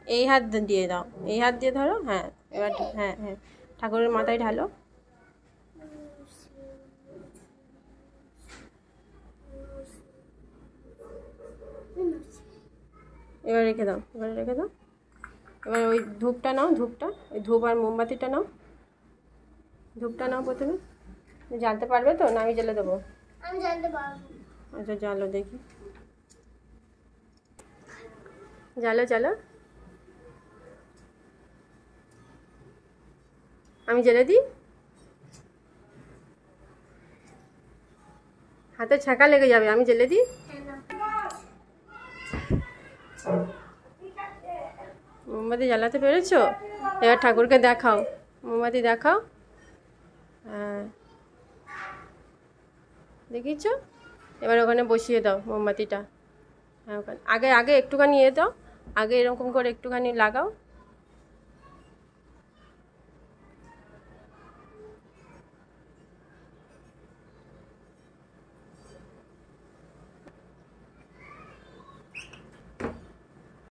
এই হাত দিয়ে দাও, এই হাত দিয়ে ধরো। হ্যাঁ এবার হ্যাঁ হ্যাঁ ঠাকুরের মাথায় ঢালো। এবার রেখে দাও, এবার রেখে দাও। এবার ওই ধূপটা নাও, ধূপটা, ওই ধূপ আর মোমবাতিটা নাও। ধূপটা নাও প্রথমে। জ্বালতে পারবে তো, না আমি জ্বালে দেবো? আমি জ্বালতে পারবো। আচ্ছা জ্বালো দেখি, জ্বালো জ্বালো। আমি জ্বালে দিই। হাতে ছাঁকা লেগে যাবে, আমি জ্বালে দিই। মোমবাতি জ্বালাতে পেরেছো? এবার ঠাকুরকে দেখাও, মোমবাতি দেখাও। হ্যাঁ দেখিয়েছ? এবার ওখানে বসিয়ে দাও মোমবাতিটা। হ্যাঁ ওখানে আগে আগে একটুখানি দাও, আগে এরকম করে একটুখানি লাগাও।